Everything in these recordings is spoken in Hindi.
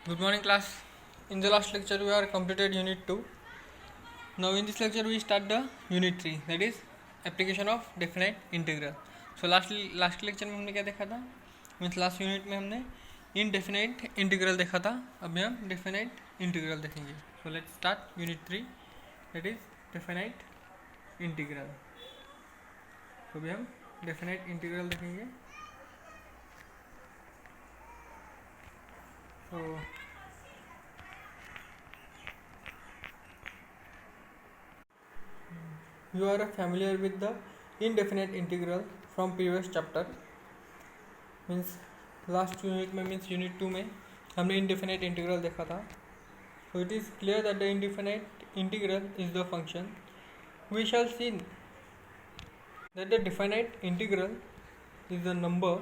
Good morning, class. In the last lecture, we are completed Unit 2. Now, in this lecture, we start the Unit 3, that is application of definite integral. So, last lecture में हमने क्या देखा था? मीन्स लास्ट यूनिट में हमने इनडेफिनाइट इंटीग्रल देखा था. अभी हम डेफिनाइट इंटीग्रल देखेंगे. सो let's start unit 3, that is definite integral. तो अभी हम डेफिनाइट इंटीग्रल देखेंगे. So you are familiar with the indefinite integral from previous chapter. Means last unit में मीन्स यूनिट 2 में हमने indefinite integral देखा था. So it is clear that the indefinite integral is the function. We shall see that the definite integral is the number.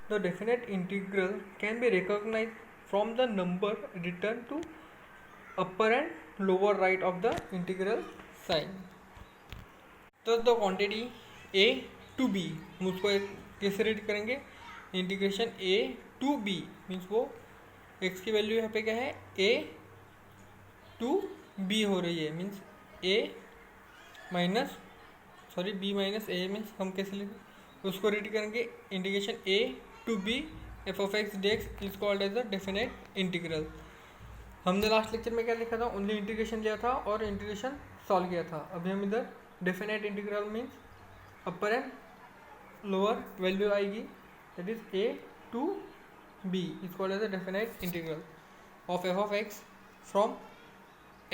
The definite integral can be recognized from the number written to upper and lower right of the integral sign. Thus the quantity a to b, हम उसको कैसे रीड करेंगे? Integration a to b means वो x की वैल्यू यहाँ पे क्या है? a to b हो रही है. Means a minus b minus a means हम कैसे लिखेंगे? उसको रीड करेंगे integration a to b f of x dx is called as a definite integral. हमने लास्ट लेक्चर में क्या लिखा था? ओनली इंटीग्रेशन लिया था और इंटीग्रेशन सॉल्व किया था. अभी हम इधर definite integral means upper and lower value आएगी, that is a to b is called as a definite integral of f of x from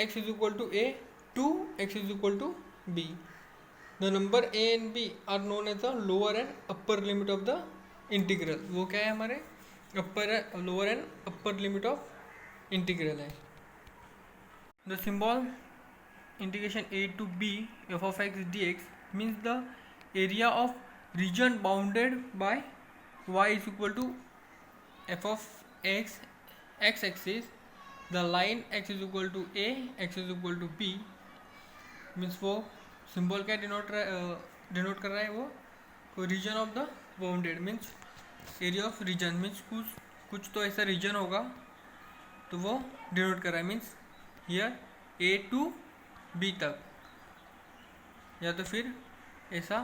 x is equal to a to x is equal to b. The number a and b are known as the lower and upper limit of the integral. वो क्या है? हमारे upper lower and upper limit of integral है. The symbol integration a to b f of x dx means the area of region bounded by y is equal to f of x x axis. The line x is equal to a, x is equal to b means वो सिंबल क्या डिनोट कर रहा है? वो region of the bounded means area of region means कुछ तो ऐसा रीजन होगा तो वो डिनोट कर रहा है. Means here a to b तक, या तो फिर ऐसा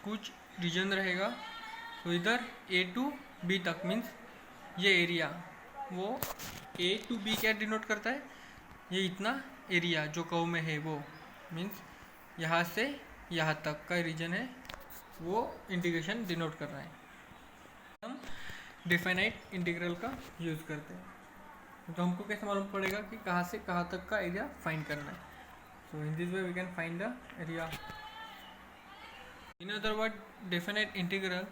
कुछ रीजन रहेगा. तो इधर a टू b तक मीन्स ये एरिया, वो a टू b क्या डिनोट करता है? ये इतना एरिया जो कर्व में है वो मीन्स यहाँ से यहाँ तक का रीजन है, वो इंटीग्रेशन डिनोट कर रहा है. हम डिफाइनाइट इंटीग्रल का यूज़ करते हैं. तो हमको कैसे मालूम पड़ेगा कि कहाँ से कहाँ तक का एरिया फाइंड करना है? So in this way we can find the area. In other words, definite integral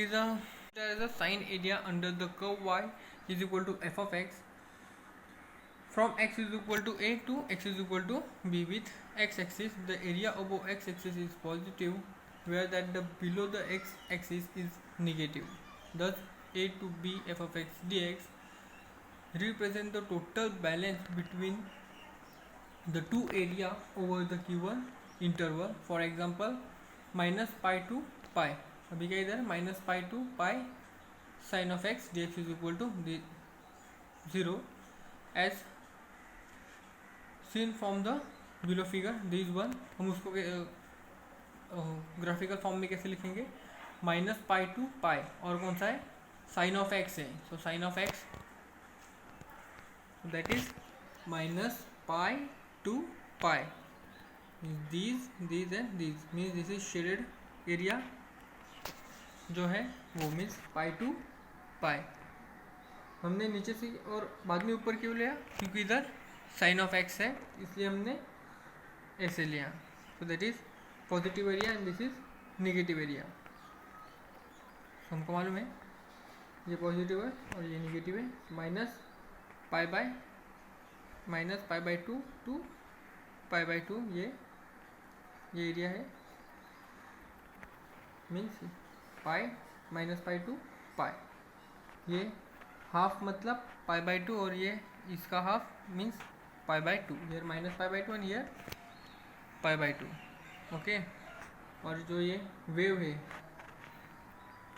is there is a sine area under the curve y is equal to f of x from x is equal to a to x is equal to b. With x axis the area above x axis is positive, where that the below the x axis is negative. Thus a to b f of x dx represent the total balance between the two area over the given interval. For example, minus pi to pi. अभी क्या इधर minus pi to pi sin of x dx is equal to 0 as seen from the below figure. This one हम उसको ग्राफिकल फॉर्म में कैसे लिखेंगे? माइनस पाई टू पाई और कौन सा है? साइन ऑफ एक्स है. सो sine of x that is minus pi to pi. these and these means this is shaded area जो है वो मीन्स पाई टू पाई. हमने नीचे से और बाद में ऊपर क्यों लिया? क्योंकि इधर साइन ऑफ एक्स है इसलिए हमने ऐसे लिया. सो that is positive area and this is negative area. हमको मालूम है ये पॉजिटिव है और ये नेगेटिव है. Minus pi by two to pi by two ये एरिया है. Means pi minus pi to pi, ये हाफ मतलब पाई बाई टू और ये इसका half means pi by two. Here minus pi by two and here pi by two. Okay. और जो ये वेव है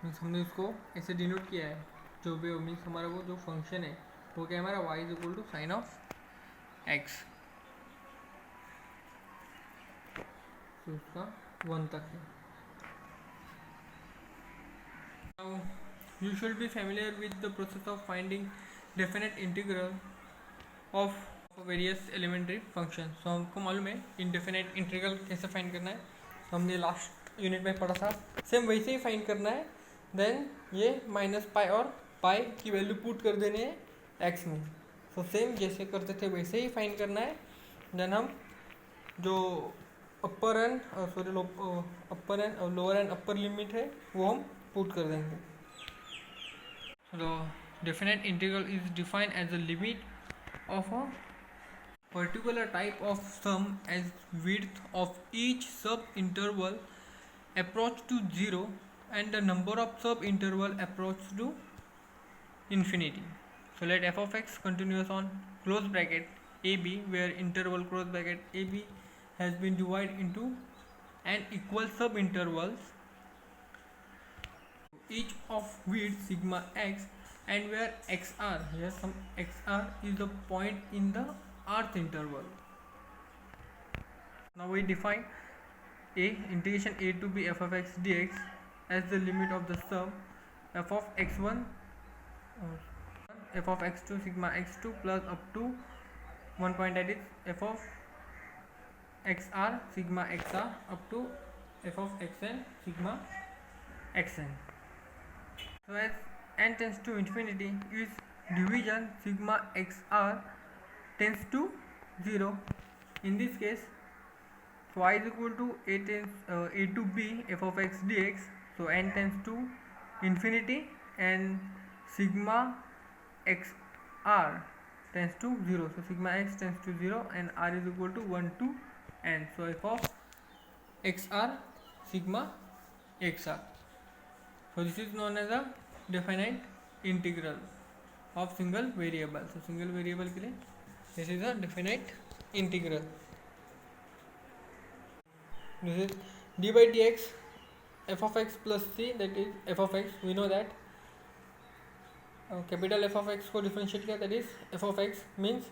मीन्स हमने उसको ऐसे डिनोट किया है जो भी मीन्स हमारा वो जो फंक्शन है वो क्या है हमारा y is equal to sine of x, तो उसका 1 तक है. Now you should be familiar with the process of finding definite integral of various elementary functions. So हमको मालूम है indefinite integral कैसे फाइंड करना है, तो हमने लास्ट यूनिट में पढ़ा था. सेम वैसे ही फाइंड करना है. देन ये माइनस पाई और पाई की वैल्यू पुट कर देनी है एक्स में. तो सेम जैसे करते थे वैसे ही फाइंड करना है. देन हम जो upper and upper and lower and upper limit है वो हम पुट कर देंगे. तो definite integral is defined as a limit of a particular type of sum as width of each sub interval approach to 0 and the number of sub interval approach to infinity. So let f of x continuous on close bracket ab where interval close bracket ab has been divided into n equal sub intervals each of width sigma x and where xr, here some xr is the point in the rth interval. Now we define a integration a to b f of x dx as the limit of the sum f of x1 f of x2 sigma x2 plus up to one point, that is f of xr sigma xr up to f of xn sigma xn. So as n tends to infinity, its division sigma xr tends to 0. In this case, so y is equal to a to b f of x dx. So n tends to infinity and sigma xr tends to 0. So sigma x tends to 0 and r is equal to 1 to n. So f of xr sigma xr. So this is known as a definite integral of single variable. So single variable के लिए this is a definite integral. This is d by dx f of x plus c, that is f of x. We know that capital F of x को डिफरेंशिएट किया, that is f of x means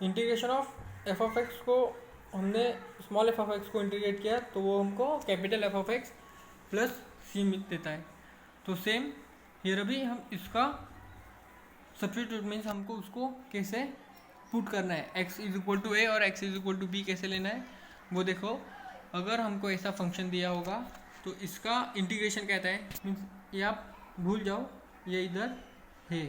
integration of f of x को हमने स्मॉल f of x को इंटीग्रेट किया तो वो हमको capital f of x plus c देता है. तो सेम हियर अभी हम इसका सब्स्टिट्यूट मीन्स हमको उसको कैसे पुट करना है, x is equal to A और x is equal to B कैसे लेना है वो देखो. अगर हमको ऐसा फंक्शन दिया होगा तो इसका इंटीग्रेशन कहता है मीन्स ये आप भूल जाओ ये इधर है.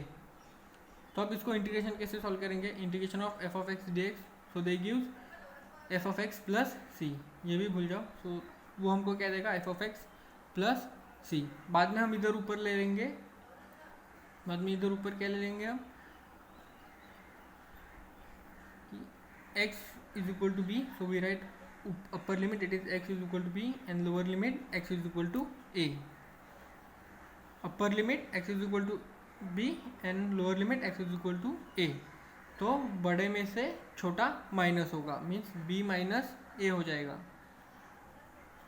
तो अब इसको इंटीग्रेशन कैसे सॉल्व करेंगे, integration of f of x dx. So they gives f of x plus c, ये भी भूल जाओ. सो वो हमको क्या देगा f of x plus c. बाद में हम इधर ऊपर ले लेंगे, बाद में इधर ऊपर क्या ले लेंगे हम x is equal to b. So we write upper limit, it is x is equal to b, and lower limit x is equal to a. Upper limit x is equal to b and lower limit x is equal to a. तो बड़े में से छोटा माइनस होगा मीन्स b माइनस ए हो जाएगा,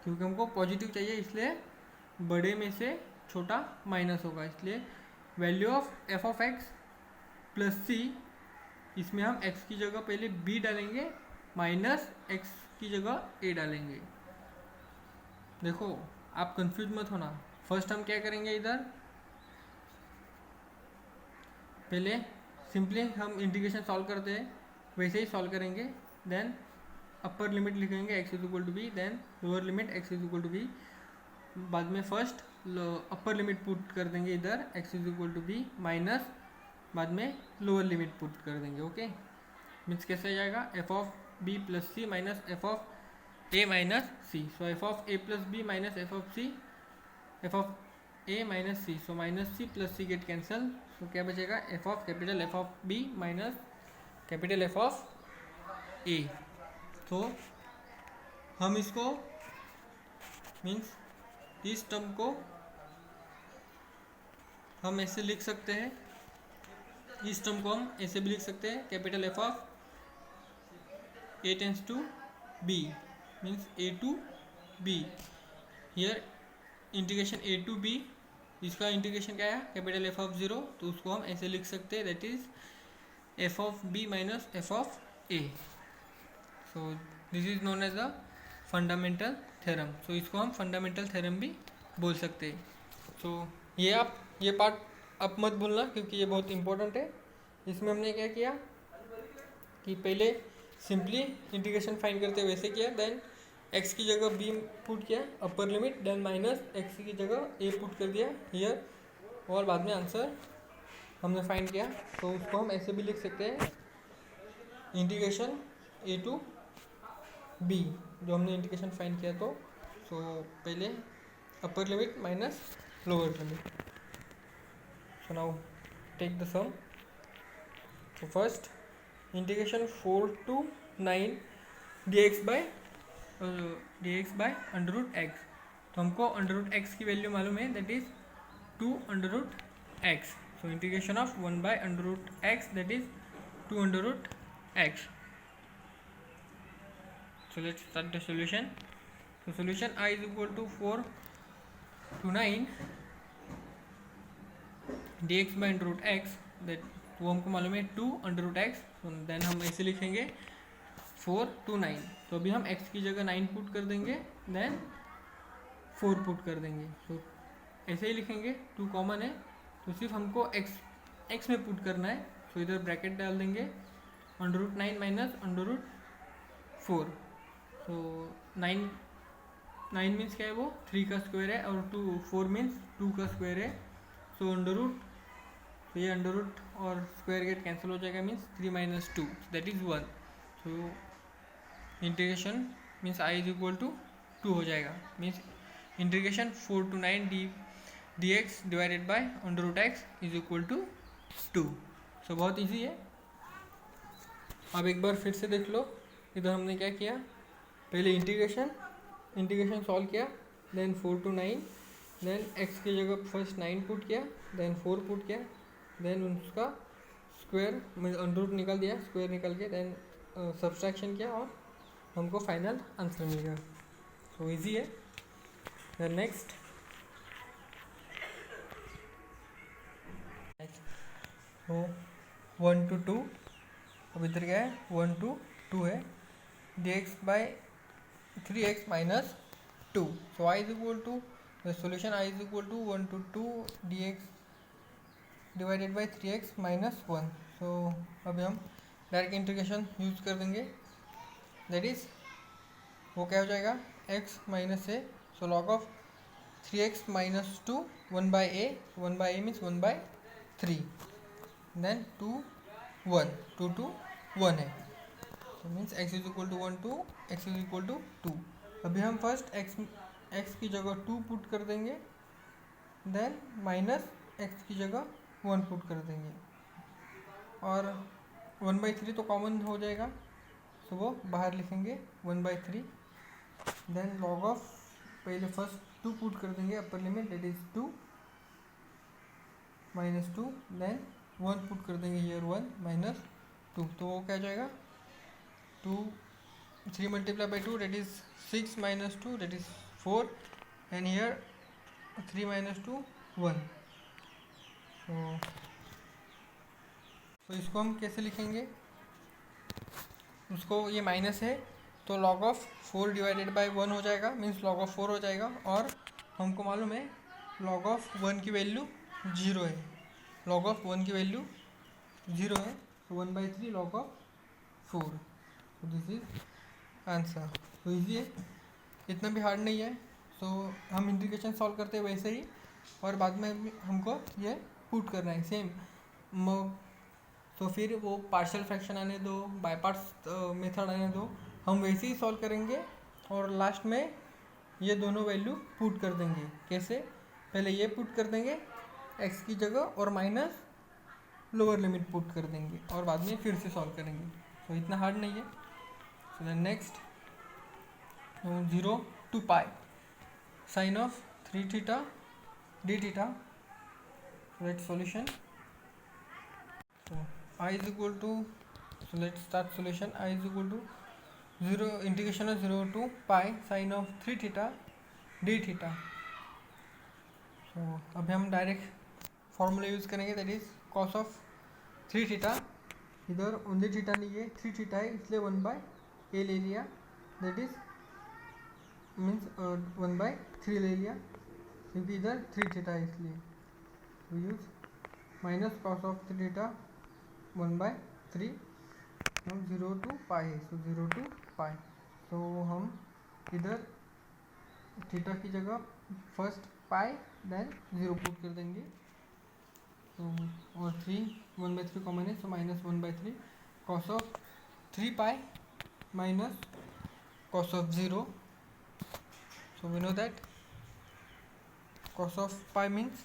क्योंकि हमको पॉजिटिव चाहिए इसलिए बड़े में से छोटा माइनस होगा. इसलिए value of f of x plus c, इसमें हम x की जगह पहले b डालेंगे माइनस x की जगह a डालेंगे. देखो आप कंफ्यूज मत होना. फर्स्ट हम क्या करेंगे, इधर पहले सिंपली हम इंटीग्रेशन सॉल्व करते हैं वैसे ही सॉल्व करेंगे. देन अपर लिमिट लिखेंगे x is equal to B, then lower limit x is equal to B. बाद में फर्स्ट अपर लिमिट पुट कर देंगे इधर x is equal to B minus बाद में लोअर लिमिट पुट कर देंगे. ओके मीन्स कैसे आ जाएगा f of b plus C minus f of a minus C. So f of a plus b minus f of c, f of a minus c. So minus c plus c get cancel. So क्या बचेगा f ऑफ capital f of b minus capital f of a. तो हम इसको मीन्स इस टर्म को हम ऐसे लिख सकते हैं, इस टर्म को हम ऐसे भी लिख सकते हैं capital F of a tends to b means a to b. Here integration a to b इसका इंटीग्रेशन क्या है, कैपिटल एफ ऑफ 0, तो उसको हम ऐसे लिख सकते हैं, that is F of B minus F of A. So this is known as the fundamental theorem. So इसको हम फंडामेंटल थ्योरम भी बोल सकते हैं। सो ये पार्ट आप मत भूलना क्योंकि ये बहुत इंपॉर्टेंट है। इसमें हमने क्या किया कि पहले सिंपली इंटीग्रेशन फाइंड करते वैसे किया, देन एक्स की जगह बी पुट किया upper limit, then minus X की जगह ए पुट कर दिया हियर, और बाद में आंसर हमने फाइंड किया। तो उसको हम ऐसे भी लिख सकते हैं, इंटीग्रेशन ए टू बी जो हमने इंटीग्रेशन फाइंड किया। तो पहले upper limit minus lower limit. So now take the sum. तो first integration 4 to 9 dx by under root x. तो हमको अंडर रूट एक्स की वैल्यू मालूम है, that is 2 under root x. So integration of 1 by under root x, that is 2 under root x. So let's start the solution. So solution I is equal to 4 to 9 dx by under root x, that वो हमको मालूम है 2 अंडर रूट एक्स। देन हम ऐसे लिखेंगे 4 to 9। तो अभी हम x की जगह 9 पुट कर देंगे, देन 4 पुट कर देंगे। तो ऐसे ही लिखेंगे, 2 कॉमन है तो सिर्फ हमको x में पुट करना है। तो इधर ब्रैकेट डाल देंगे, under root 9 minus under root 4। तो 9 मीन्स क्या है, वो 3 का स्क्वायर है, और 4 मीन्स 2 का स्क्वायर है। सो अंडर रूट, तो ये अंडर रूट और स्क्वायर गेट कैंसिल हो जाएगा, means 3 minus 2 that is 1। So integration means I is equal to 2 हो जाएगा, means integration 4 to 9 D X divided by under root X is equal to 2। So बहुत ईजी है। अब एक बार फिर से देख लो, इधर हमने क्या किया, पहले इंटीग्रेशन सॉल्व किया, देन 4 to 9, देन x की जगह फर्स्ट 9 पुट किया, देन 4 पुट किया, देन उसका स्क्वायर अंडर रूट निकाल दिया, स्क्वायर निकाल के देन सब्सट्रैक्शन किया और हमको फाइनल आंसर मिल गया। सो इजी है। देन नेक्स्ट तो 1 to 2, अब इधर क्या है 1 to 2 है, dx by 3x minus 2। So I is equal to the solution I is equal to 1 to 2 dx divided by 3x minus 1। So अभी हम डायरेक्ट इंटीग्रेशन यूज कर देंगे, दैट इज वो क्या हो जाएगा x minus A. So log of 3x minus 2 1 by A means 1 by 3, then 2 1 2 to 1 है, तो means x is equal to 1 to x is equal to 2। अभी हम फर्स्ट x की जगह 2 पुट कर देंगे, देन माइनस x की जगह 1 पुट कर देंगे, और 1/3 तो कॉमन हो जाएगा, तो वो बाहर लिखेंगे 1/3। देन लॉग ऑफ, पहले फर्स्ट 2 पुट कर देंगे upper limit, that is 2 minus 2, then 1 put कर देंगे हियर 1 माइनस 2, तो वो क्या जाएगा 3 multiplied by 2 that is 6 minus 2 that is 4, and here 3 minus 2 1। तो इसको हम कैसे लिखेंगे, उसको ये माइनस है तो log ऑफ 4 डिवाइडेड बाई 1 हो जाएगा, मीन्स log ऑफ 4 हो जाएगा, और हमको मालूम है log ऑफ 1 की वैल्यू 0 है, log ऑफ 1 की वैल्यू 0 है, तो 1/3 log ऑफ 4। तो दिस इज आंसर। तो ईजी है, इतना भी हार्ड नहीं है। सो हम इंटीग्रेशन सॉल्व करते हैं वैसे ही, और बाद में हमको ये पुट करना है सेम। तो फिर वो पार्शियल फ्रैक्शन आने दो, बाय पार्ट्स मेथड आने दो, हम वैसे ही सॉल्व करेंगे, और लास्ट में ये दोनों वैल्यू पुट कर देंगे। कैसे, पहले ये पुट कर देंगे x की जगह, और माइनस लोअर लिमिट पुट कर देंगे, और बाद में फिर से सॉल्व करेंगे। तो इतना हार्ड नहीं है। So then next 0 to pi sin of 3 theta d theta, let's solution। So I is equal to, so let's start solution। I is equal to 0 integration of 0 to pi sin of 3 theta d theta। सो अभी हम डायरेक्ट फॉर्मूला यूज़ करेंगे, that is cos of 3 theta. इधर ओनली थीटा नहीं है, 3 थीटा है, इसलिए 1/a ले लिया, दैट इज मीन्स 1/3 ले लिया, क्योंकि इधर 3 थीटा है इसलिए we use minus cos of 3 theta 1/3, 0 to pi है, सो 0 to पाई। तो हम इधर थीटा की जगह फर्स्ट पाई देन 0 पुट कर देंगे। तो और 3 1/3 कॉमन है, so minus 1/3 cos of 3 pi minus cos of 0, so we know that cos of pi means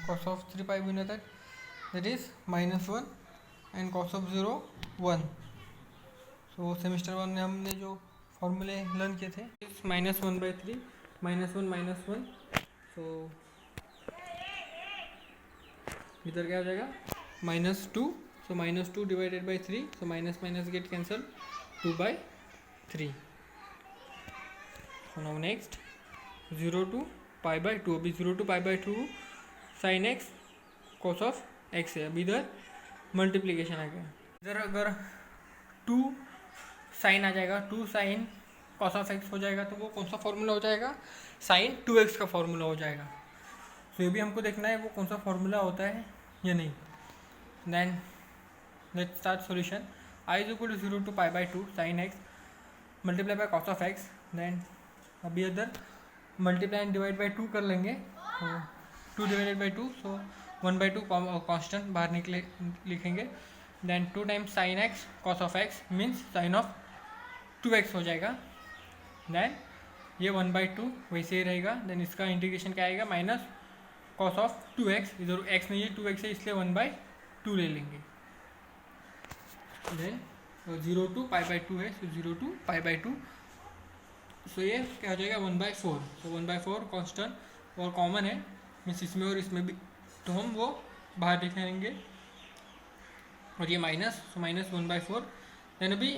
cos of 3 pi, we know that is -1 and cos of 0 1। so semester 1 में हमने जो फॉर्मूले लर्न किए थे, -1/3 -1 सो इधर क्या हो जाएगा -2, so -2 divided by 3, so minus minus get cancel 2/3। So now next 0 to π/2, अभी 0 to π/2 sine x cos of x है, अभी इधर मल्टीप्लीकेशन आ गया। इधर अगर 2 साइन आ जाएगा, 2 साइन कॉस ऑफ एक्स हो जाएगा, तो वो कौन सा फॉर्मूला हो जाएगा, साइन 2x का फॉर्मूला हो जाएगा। तो ये भी हमको देखना है वो कौन सा फॉर्मूला होता है या नहीं। Then let's start solution. i is equal to 0 to π/2 sine x multiply by cos of x. Then अभी इधर मल्टीप्लाई एंड डिवाइड बाई 2 कर लेंगे, तो 2 डिवाइडेड बाई 2, सो 1/2 कॉन्स्टेंट बाहर निकले लिखेंगे। Then 2 times sine x cos of x means sine of 2x हो जाएगा। देन ये 1/2 वैसे ही रहेगा। देन इसका इंटीग्रेशन क्या आएगा, माइनस कॉस ऑफ 2x, इधर x नहीं है 2x है, इसलिए 1/2 ले लेंगे। देन 0 to π/2 है, सो 0 to π/2, सो ये क्या हो जाएगा 1/4, सो 1/4 कांस्टेंट और कॉमन है मीन्स इसमें और इसमें भी, तो हम वो बाहर दिखाएंगे। और ये माइनस, सो माइनस 1/4। देन अभी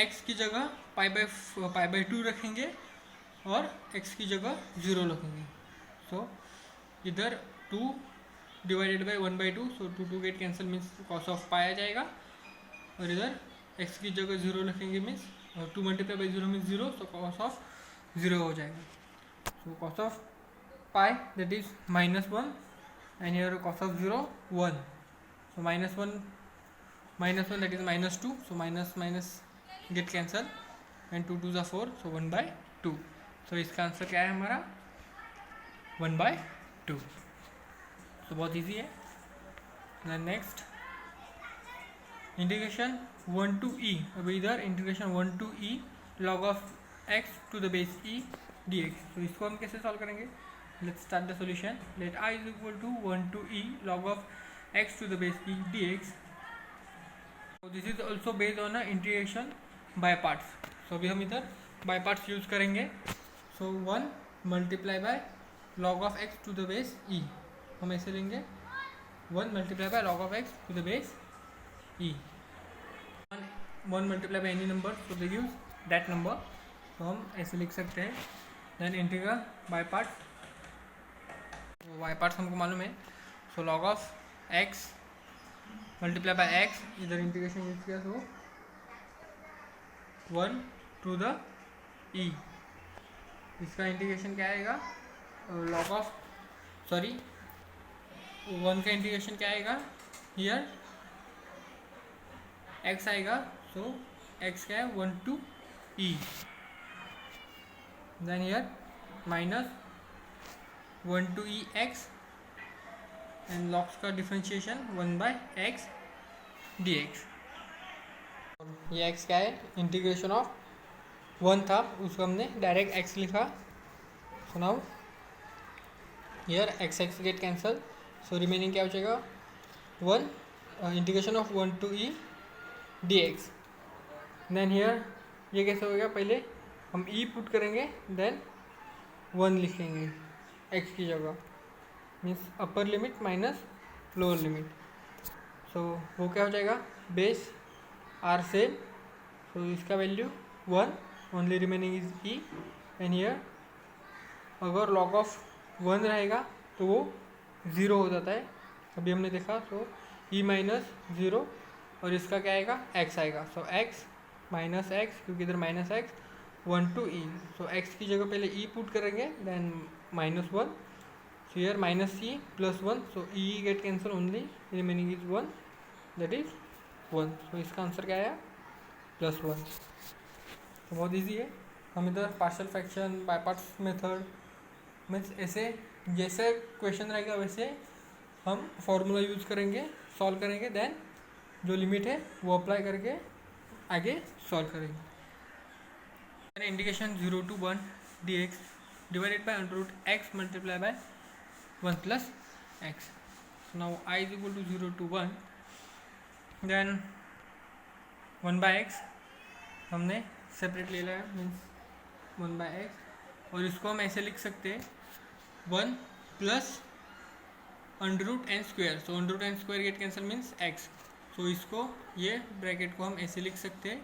x की जगह π/2 रखेंगे और x की जगह 0 रखेंगे। सो इधर 2 divided by 1/2, so 2 get cancel means cos of pi आ जाएगा, और इधर x की जगह 0 रखेंगे means 2 multiply by 0 means 0, so cos of 0 हो जाएगा। So cos of pi that is -1 and here cos of 0 1, so -1 that is -2, so minus minus get cancel and 2 2 4, so 1/2। So इसका आंसर क्या है हमारा 1/2। तो बहुत ईजी है। Then next integration 1 to e, अभी इधर integration 1 to e log of x to the base e dx। तो इसको हम कैसे सॉल्व करेंगे, let's start the solution. Let i is equal to 1 to e log of x to the base e dx। so this is also based on a integration by parts। so अभी हम इधर by parts यूज करेंगे। so 1 multiply by log of x to the base e, हम ऐसे लेंगे 1 multiply by log of x to the base e। 1 multiply by any number, so they gives that number, तो हम ऐसे लिख सकते हैं। Then integral by part, by parts हमको मालूम है, so log of x multiply by x, इधर इंटीग्रेशन यूज किया तो 1 to the e, इसका इंटीग्रेशन क्या आएगा, log ऑफ 1 का इंटीग्रेशन क्या आएगा, हियर x आएगा, सो x क्या है 1 to e। Then here minus 1 to e x and logs का डिफरेंशिएशन 1/x dx। ये x क्या है, इंटीग्रेशन ऑफ 1 था, उसको हमने डायरेक्ट x लिखा। So now here x get cancel, so remaining क्या हो जाएगा 1 integration of 1 to e dx। Then here ये कैसे हो गया, पहले हम e पुट करेंगे देन 1 लिखेंगे x की जगह, means upper limit minus lower limit. So वो क्या हो जाएगा, बेस आर सेम, सो इसका value 1, only remaining is e। And here अगर log ऑफ 1 रहेगा तो वो 0 हो जाता है, अभी हमने देखा। सो ई माइनस 0 और इसका क्या आएगा, x आएगा। सो x माइनस एक्स, क्योंकि इधर minus x, 1 to e. So x की जगह पहले e पुट करेंगे, then -1। So here minus e plus 1, so e get cancel only, remaining is 1, that is 1. So इसका आंसर क्या आया, +1। तो बहुत इजी है। हम इधर partial fraction, by parts method, means ऐसे जैसे क्वेश्चन रहेगा वैसे हम फॉर्मूला यूज करेंगे, सॉल्व करेंगे, देन जो लिमिट है वो अप्लाई करके आगे सॉल्व करेंगे। Indication 0 to 1 dx divided by √x multiply bye 1 plus x. So now I is equal to 0 to 1, then 1 by x हमने सेपरेट ले लिया, मीन्स 1 by x, और इसको हम ऐसे लिख सकते हैं 1 plus √n स्क्वायर। सो √n square get cancel means x। सो इसको, ये ब्रैकेट को हम ऐसे लिख सकते हैं,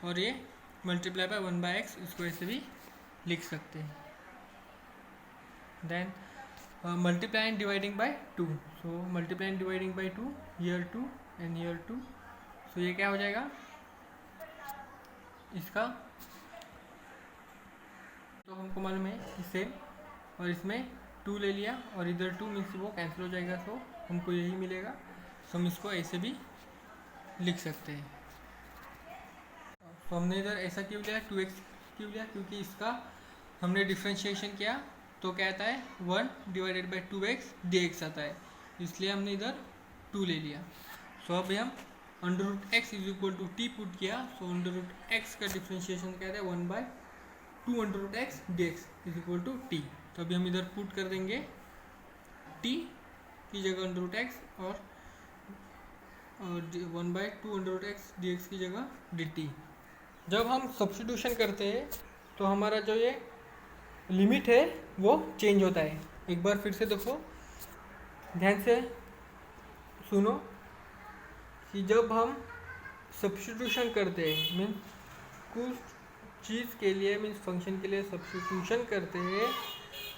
और ये मल्टीप्लाई बाय 1 by x, इसको ऐसे भी लिख सकते हैं। Then multiply and dividing by 2, so multiply and dividing by 2, here 2 and here 2, so ये क्या हो जाएगा, इसका तो हमको मालूम है इससे, और इसमें 2 ले लिया और इधर 2 मीन्स वो कैंसिल हो जाएगा, तो हमको यही मिलेगा। तो हम इसको ऐसे भी लिख सकते हैं। तो हमने इधर ऐसा क्यों लिया, 2x क्यों लिया, क्योंकि इसका हमने डिफ्रेंशिएशन किया तो क्या आता है, 1 डिवाइडेड बाई 2x dx आता है, इसलिए हमने इधर 2 ले लिया। सो अब हम √x is equal to t put किया, सो √x का डिफ्रेंशिएशन क्या है, 1 by 2 √x dx is equal to t. तो अभी हम इधर पुट कर देंगे t की जगह √x, और 1 बाय 2 √x dx की जगह dt। जब हम सब्स्टिट्यूशन करते हैं तो हमारा जो ये लिमिट है वो चेंज होता है। एक बार फिर से देखो, ध्यान से सुनो कि जब हम सब्स्टिट्यूशन करते हैं, मीन्स कुछ चीज़ के लिए, मीन्स फंक्शन के लिए सब्स्टिट्यूशन करते हैं,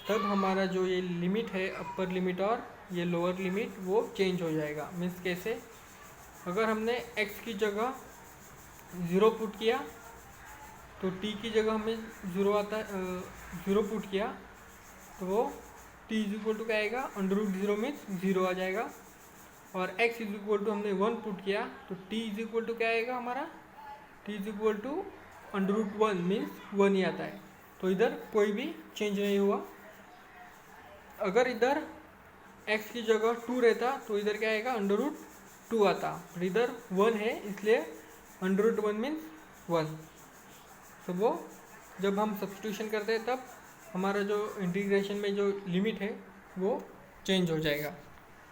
तब हमारा जो ये लिमिट है, अपर लिमिट और ये लोअर लिमिट, वो चेंज हो जाएगा। मीन्स कैसे, अगर हमने x की जगह 0 पुट किया तो t की जगह हमें 0 आता है, 0 पुट किया तो वो t इज इक्वल टू क्या आएगा, √0 मीन्स 0 आ जाएगा, और x इज इक्वल टू हमने 1 पुट किया तो t इज इक्वल टू क्या आएगा हमारा, t is equal to √1 means 1 ही आता है। तो इधर कोई भी चेंज नहीं हुआ। अगर इधर x की जगह 2 रहता तो इधर क्या आएगा, √2 आता, और इधर 1 है इसलिए √1 मीन्स 1। तो वो जब हम सब्स्टिट्यूशन करते हैं तब हमारा जो इंटीग्रेशन में जो लिमिट है वो चेंज हो जाएगा,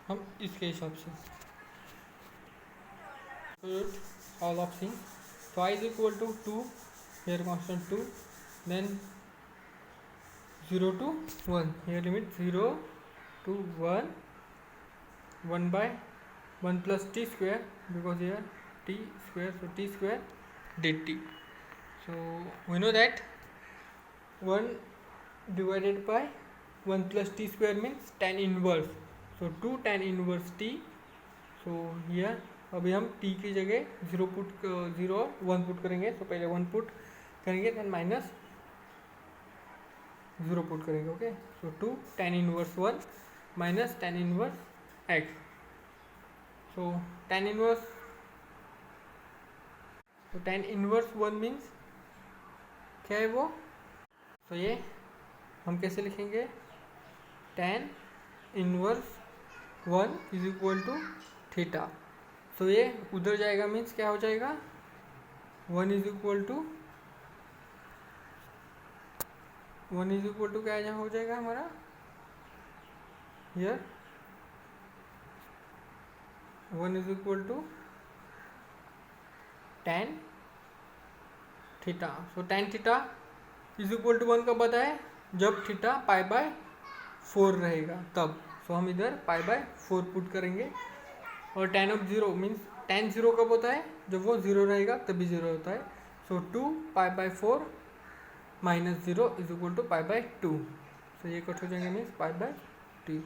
हम इसके हिसाब से। ऑल ऑफ थिंग्स, तो i is equal to 2, here constant 2, then 0 to 1, here limit 0 to 1, 1 by 1 plus t square, because here t square, so t square dt. So we know that 1 divided by 1 plus t square means tan inverse, so 2 tan inverse t. So here अभी हम t की जगह 0 और 1 पुट करेंगे, तो पहले 1 पुट करेंगे, देन माइनस 0 पुट करेंगे, ओके। सो 2 tan inverse 1 minus tan inverse x, सो tan inverse 1 मीन्स क्या है वो, तो ये हम कैसे लिखेंगे, tan inverse 1 is equal to theta. तो ये उधर जाएगा मीन्स क्या हो जाएगा, 1 इज इक्वल टू क्या हो जाएगा हमारा, here 1 is equal to tan theta. So tan theta is equal to 1 कब बताए, जब थीटा π/4 रहेगा तब। सो हम इधर π/4 पुट करेंगे, और tan ऑफ 0 मीन्स tan 0 कब होता है, जब वो 0 रहेगा तभी 0 होता है। सो 2 π/4 माइनस 0 इज इक्वल टू π/2। तो ये कट हो जाएंगे मीन्स पाई बाय टी।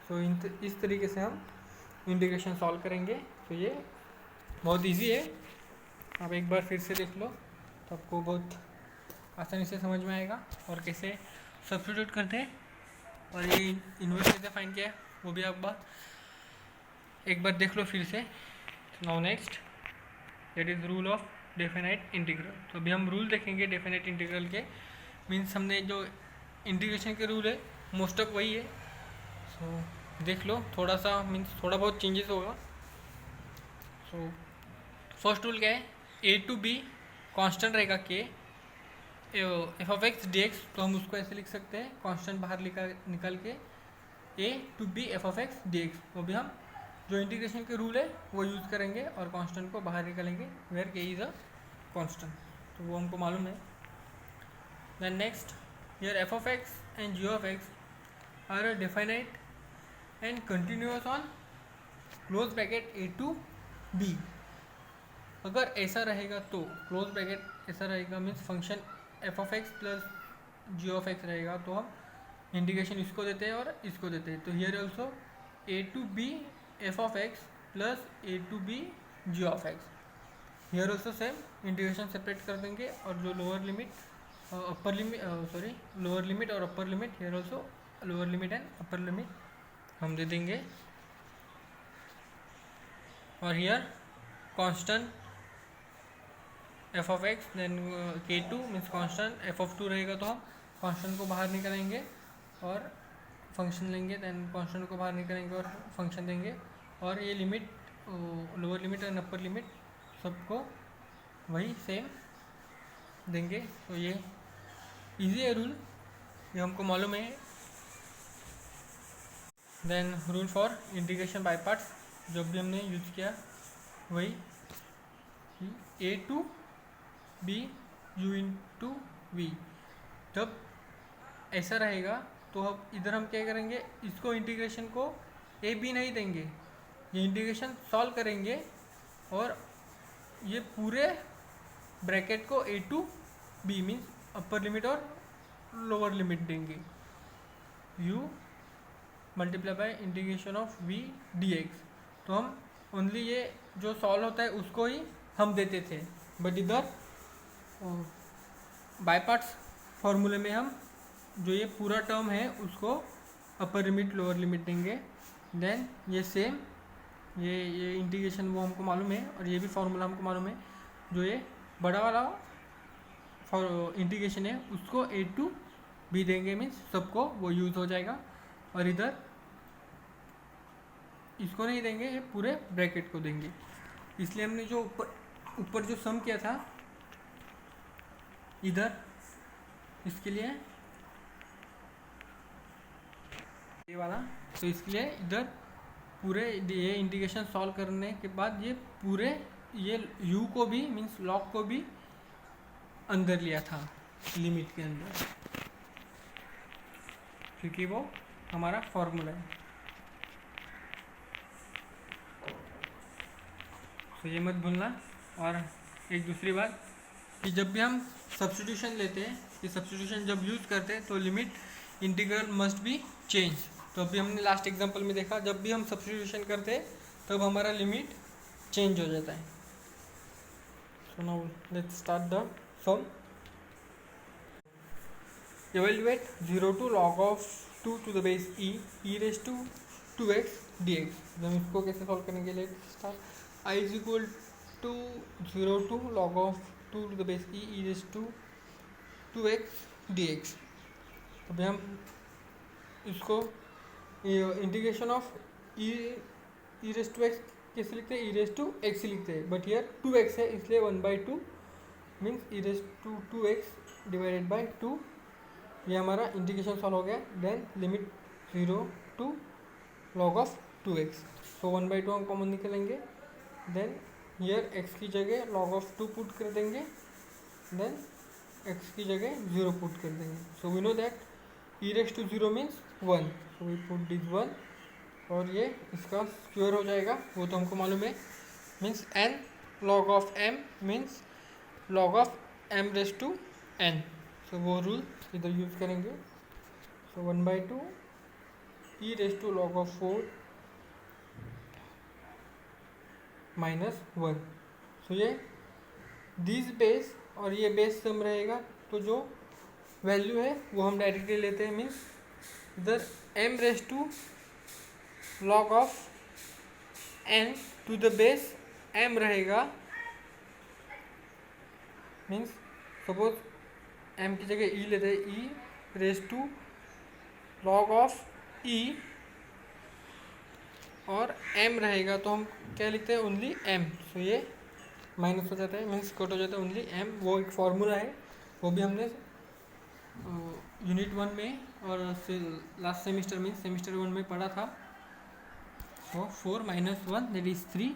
सो इस तरीके से हम इंटीग्रेशन सॉल्व करेंगे। तो ये बहुत इजी है, आप एक बार फिर से देख लो तो आपको बहुत आसानी से समझ में आएगा और कैसे सब्स्टिट्यूट करते हैं और ये इन्वर्स कैसे फाइंड किया है वो भी आप एक बार देख लो फिर से। Now next that is rule of definite integral. तो अभी हम रूल देखेंगे डेफिनाइट इंटीग्रल के। मीन्स हमने जो इंटीग्रेशन के रूल है मोस्ट ऑफ वही है। सो देख लो, थोड़ा सा मीन्स थोड़ा बहुत चेंजेस होगा। सो फर्स्ट रूल क्या है, ए टू बी कांस्टेंट रहेगा के F of X D X. तो हम उसको ऐसे लिख सकते हैं, कांस्टेंट बाहर निकाल के A to B F of X D X. तो भी हम जो इंटीग्रेशन के रूल है वो यूज़ करेंगे और कांस्टेंट को बाहर निकालेंगे वेयर के इज़ अ कांस्टेंट, तो वो हमको मालूम है। Then next, here f of x and g of x are definite and continuous on close bracket a to b. अगर ऐसा रहेगा तो क्लोज ब्रैकेट ऐसा रहेगा means function f of x plus g of x रहेगा, तो हम इंटीग्रेशन इसको देते हैं और इसको देते हैं। तो here also A to B F of x plus A to B G of X. Here also same integration separate कर देंगे और जो lower limit upper limit lower limit और upper limit, here also lower limit and upper limit हम दे देंगे। और here constant F of x then K two means constant F of two रहेगा, तो हम कांस्टेंट को बाहर निकालेंगे और फंक्शन लेंगे, देन कांस्टेंट को बाहर निकालेंगे और फंक्शन देंगे। और ये limit lower limit and upper limit सबको वही सेम देंगे। तो ये इजी है रूल, ये हमको मालूम है। Then rule for integration by parts, जो भी हमने यूज किया वही A to B U into V. जब ऐसा रहेगा तो अब इधर हम क्या करेंगे, इसको इंटीग्रेशन को ए बी नहीं देंगे, ये इंटीग्रेशन सॉल्व करेंगे और ये पूरे ब्रैकेट को A to B means upper limit और लोअर लिमिट देंगे। U multiply by integration of V D X. तो हम ओनली ये जो सॉल्व होता है उसको ही हम देते थे, बट इधर बाय पार्ट्स फॉर्मूले में हम जो ये पूरा टर्म है उसको अपर लिमिट लोअर लिमिट देंगे। देन ये सेम ये इंटीग्रेशन वो हमको मालूम है और ये भी फार्मूला हमको मालूम है। जो ये बड़ा वाला इंटीग्रेशन है उसको ए टू बी देंगे मीन्स सबको वो यूज़ हो जाएगा। और इधर इसको नहीं देंगे, ये पूरे ब्रैकेट को देंगे। इसलिए हमने जो ऊपर जो सम किया था इधर, इसके लिए ये वाला, तो इसके लिए इधर पूरे ये इंटीग्रेशन सॉल्व करने के बाद ये पूरे ये u को भी मीन्स लॉग को भी अंदर लिया था लिमिट के अंदर, क्योंकि वो हमारा फॉर्मूला है। तो ये मत भूलना। और एक दूसरी बात कि जब भी हम सब्स्टिट्यूशन लेते हैं, ये सब्स्टिट्यूशन जब यूज़ करते हैं तो limit integral must be change. तो अभी हमने लास्ट एग्जांपल में देखा, जब भी हम सब्स्टिट्यूशन करते हैं तब हमारा लिमिट चेंज हो जाता है। So now let's start the sum. Evaluate 0 to log of 2 to the base e raised to 2x dx। हम इसको कैसे सॉल्व करेंगे, let's start. i is equal to 0 to log of 2 to the base e raised to 2x dx। अभी हम इसको integration of e raise to x कैसे लिखते हैं, ई रेस टू एक्स लिखते हैं, बट हियर 2x है इसलिए 1/2 means e raise to 2x divided by 2। ये हमारा इंटीग्रेशन सॉल्व हो गया। Then limit 0 to log of 2x। So 1/2 हम कॉमन निकलेंगे। देन हियर x की जगह log ऑफ 2 पुट कर देंगे, देन x की जगह 0 पुट कर देंगे। So we know that e raise to 0 means 1, so we put this 1 और ये इसका स्क्वायर हो जाएगा, वो तो हमको मालूम है। Means n log of m means log of m raise to n। So वो रूल इधर यूज़ करेंगे। तो 1/2 E raise to log of 4 minus 1। So ये दिस बेस और ये बेस सम रहेगा, तो जो वैल्यू है वो हम डायरेक्टली लेते हैं, मीन्स इधर m raise to log of n to the base m रहेगा, मीन्स सपोज m की जगह e लेते हैं, e raise to log of e और m रहेगा, तो हम क्या लिखते हैं, ओनली m। सो ये माइनस हो जाता है, मीन्स कट हो जाता है ओनली m। वो एक फार्मूला है, वो भी हमने यूनिट 1 में और लास्ट सेमिस्टर में सेमिस्टर 1 में पढ़ा था। So 4 minus 1 that is 3,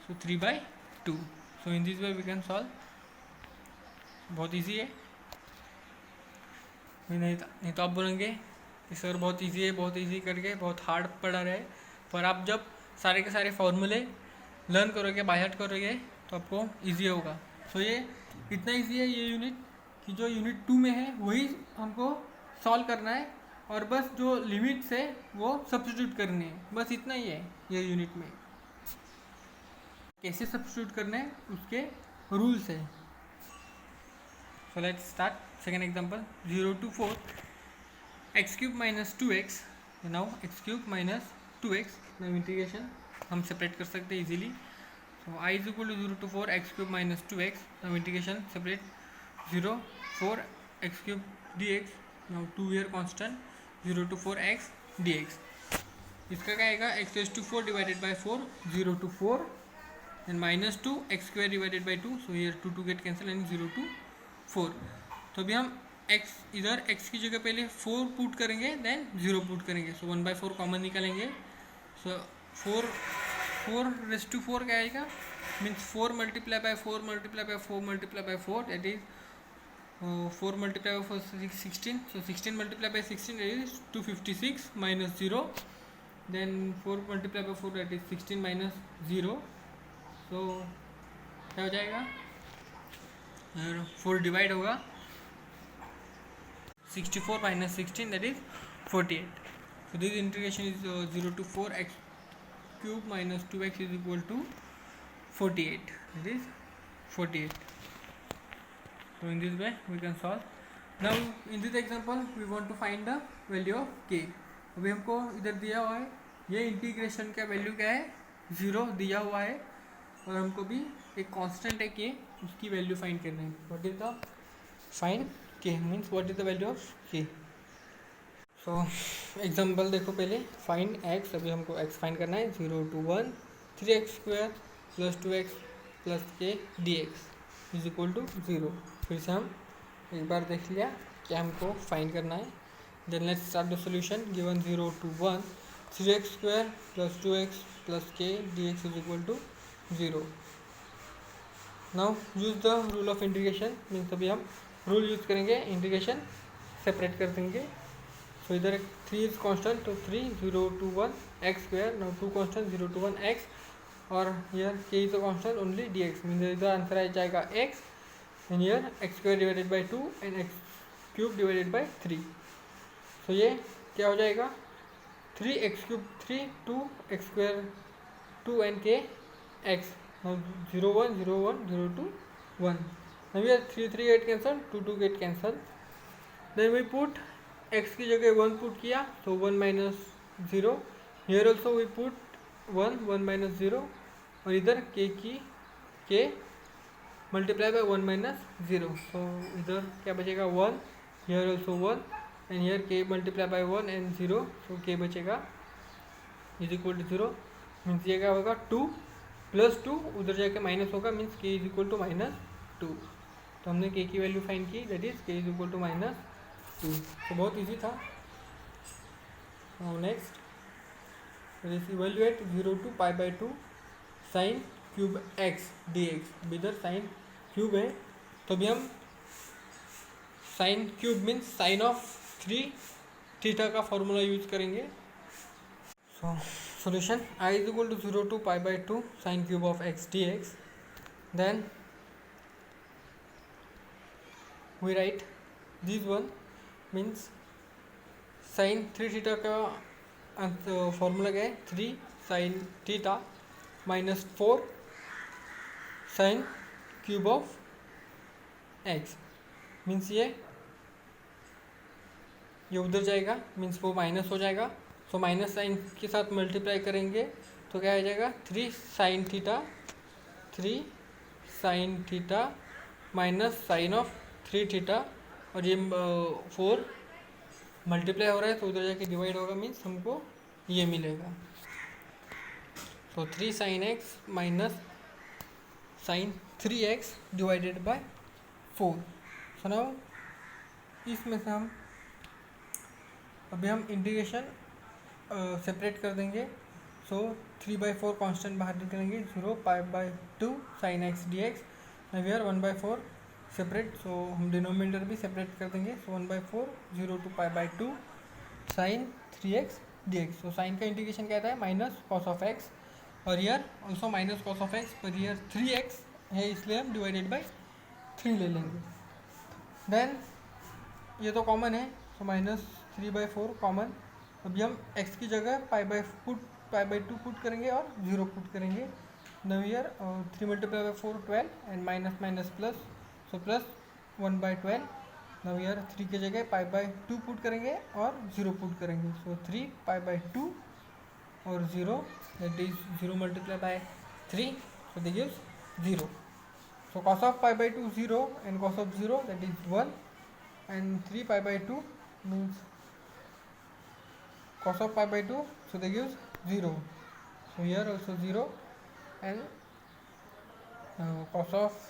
so 3/2। So in this way we can solve. बहुत इजी है, नहीं तो आप बोलेंगे कि सर बहुत इजी है, बहुत इजी करके बहुत हार्ड पढ़ा रहे, पर आप जब सारे के सारे फॉर्मूले लर्न करोगे, बाय हार्ट करोगे, तो आपको इजी होगा। सो ये इतना इजी है ये यूनिट, कि जो यूनिट 2 में है वही हमको सॉल्व करना है, और बस जो लिमिट्स है वो सब्स्टिट्यूट करने हैं, बस इतना ही है ये यूनिट में। कैसे सब्स्टिट्यूट करने हैं उसके रूल्स है। So let's start second example. 0 to 4 x³ minus 2x, now x³ minus 2x, now integration हम सेपरेट कर सकते हैं easily. So I is equal to 0 to 4 x³ minus 2x, now integration separate 0 4 x³ dx, now 2 here constant 0 to 4 x dx। इसका क्या आएगा, x raise to 4 divided by 4, 0 to 4 and minus 2 x² divided by 2, so here 2 get cancel and 0 to 4। तो अभी हम x इधर x की जगह पहले 4 पुट करेंगे, देन 0 पुट करेंगे, सो 1/4 कॉमन निकालेंगे। सो 4 रेज टू 4 क्या आएगा, means 4 multiply by 4 multiply by 4 multiply by 4, that is 4 multiply by 4 16, so 16 multiply by 16 is 256 minus 0, then 4 multiply by 4 that is 16 minus 0, so क्या हो जाएगा, 4 डिवाइड होगा, 64 minus 16 that is 48। So this integration is 0 to 4 x³ minus 2x is equal to 48, that is 48। So in this way we can solve. Now in this example we want to find the value of k. अभी हमको इधर दिया हुआ है, ये इंटीग्रेशन का वैल्यू क्या है, 0 दिया हुआ है, और हमको भी एक कांस्टेंट है k, उसकी वैल्यू फाइंड करना है। What is the find k means what is the value of k। So example देखो पहले, फाइंड x, अभी हमको x फाइंड करना है, 0 to 1 3x² plus 2x plus k dx is equal to 0। फिर से हम एक बार देख लिया क्या हमको फाइंड करना है। Then let's start the solution. Given 0 to 1 3x² plus 2x plus k dx is equal to 0। Now use the rule of integration, means अभी हम रूल यूज करेंगे, इंटीग्रेशन सेपरेट कर देंगे। सो इधर 3 इज कॉन्स्टेंट, तो 3 0 to 1 x², now 2 constant 0 to 1 x, और here k is the constant only dx, means इधर आंसर आ जाएगा x, and here x² divided by 2 and x³ divided by 3। so ये क्या हो जाएगा, 3x³ 3 2 x² 2 and k x, now 0 1 0 1 0 2 1, now here 3 3 get cancelled, 2 2 get cancelled, then we put x की जगह 1 पुट किया, so 1 minus 0, here also we put 1 minus 0, और इधर k की k मल्टीप्लाई बाय 1 माइनस 0, सो इधर क्या बचेगा 1, here also 1, and here k multiply by 1 and 0, so k बचेगा इज इक्वल टू 0, मीन्स ये क्या होगा 2 प्लस 2, उधर जाके माइनस होगा, means k is equal to -2। तो हमने k की वैल्यू फाइंड की, that is k is equal to -2। तो बहुत ईजी था। Next evaluate 0 to π/2 sine cube x dx। इधर साइन क्यूब है, तो अभी हम sine cube means sine of 3 theta का फॉर्मूला यूज करेंगे। So solution I is equal to 0 to π/2 sine cube of x dx, then we write this one means sine 3 theta का फॉर्मूला क्या है, 3 sine theta minus 4 sine cube of x. Means ये उधर जाएगा, मीन्स वो माइनस हो जाएगा। सो माइनस साइन के साथ मल्टीप्लाई करेंगे तो क्या आ जाएगा, 3 sine theta, 3 sine theta minus sine of 3 theta, और ये 4 मल्टीप्लाई हो रहा है तो उधर जाके डिवाइड होगा, मीन्स हमको ये मिलेगा। तो 3 sine x minus sine 3x divided by 4। So now इसमें से हम अभी हम इंटीग्रेशन सेपरेट कर देंगे। सो 3/4 कांस्टेंट बाहर निकलेंगे, 0 π/2 sine X D X, we are 1/4 separate. So हम डिनोमिनेटर भी सेपरेट कर देंगे। So 1/4 0 to π/2 sine 3x dx। So sine का इंटीग्रेशन क्या था, माइनस कॉस ऑफ एक्स, और here also minus cos of X, पर ईयर 3x है इसलिए हम डिवाइडेड बाई 3 ले लेंगे। देन ये तो कॉमन है, सो माइनस 3/4 कॉमन। अभी हम x की जगह π/2 पुट करेंगे और 0 पुट करेंगे। Now here 3 multiply by 4 12 and minus minus plus, so plus 1/12। Now here 3 की जगह π/2 पुट करेंगे और 0 पुट करेंगे। सो 3 π/2 और 0, that is 0 multiplied by 3, so that gives 0. So cos of π/2 0 and cos of 0, that is 1, and 3 π/2 means cos of π/2, so that gives 0. So here also 0, and cos of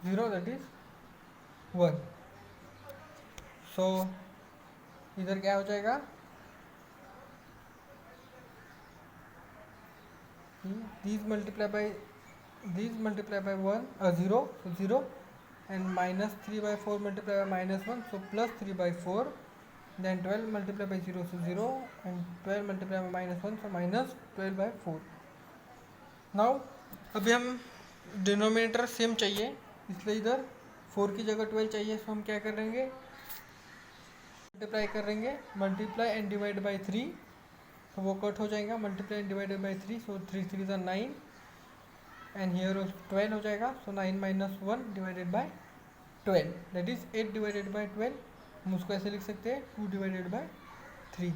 0, that is 1. So इधर क्या हो जाएगा, these multiply by 1 0, so 0, and minus 3/4 multiply by minus 1, so plus 3/4, then 12 multiply by 0, so 0, and 12 multiply by minus 1, so minus 12/4. now अभी हम डिनोमिनेटर सेम चाहिए, इसलिए इधर 4 की जगह 12 चाहिए। सो हम क्या करेंगे, मल्टीप्लाई करेंगे, मल्टीप्लाई एंड डिवाइड बाई 3, तो वो कट हो जाएगा, multiply and divided by 3, so 3 3 is 9, and here 12 हो जाएगा। सो 9 minus 1 divided by 12, that is 8 divided by 12। हम उसको ऐसे लिख सकते हैं 2 डिवाइडेड बाई 3,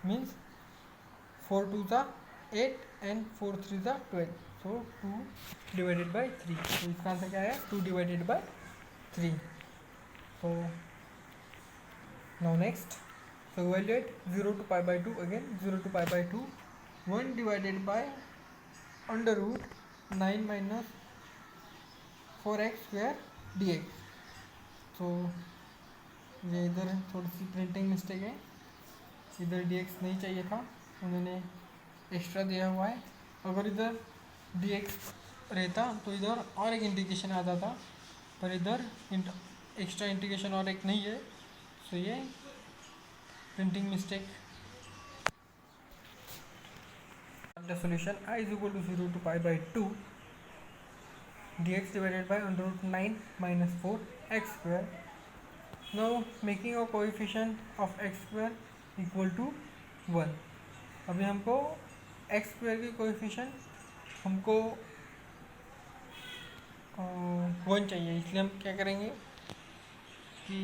मीन्स 4 2 ज़ा 8 एंड 4 3 ज़ा 12, सो 2 डिवाइडेड बाई 3। तो इसका आंसर क्या है, 2 divided by 3। So now next, so evaluate 0 to π/2, again 0 to π/2, 1 divided by under root 9 minus 4x square dx। तो ये इधर थोड़ी सी प्रिंटिंग मिस्टेक है, इधर dx नहीं चाहिए था, उन्होंने एक्स्ट्रा दिया हुआ है। अगर इधर dx रहता तो इधर और एक इंटीग्रेशन आ जाता, पर इधर एक्स्ट्रा इंटीग्रेशन और एक नहीं है, सो ये printing mistake. The solution I is equal to 0 to π/2 dx divided by under root 9 minus 4 x square. Now making a coefficient of x square equal to 1। अभी हमको x square की कोएफिशिएंट हमको 1 चाहिए, इसलिए हम क्या करेंगे कि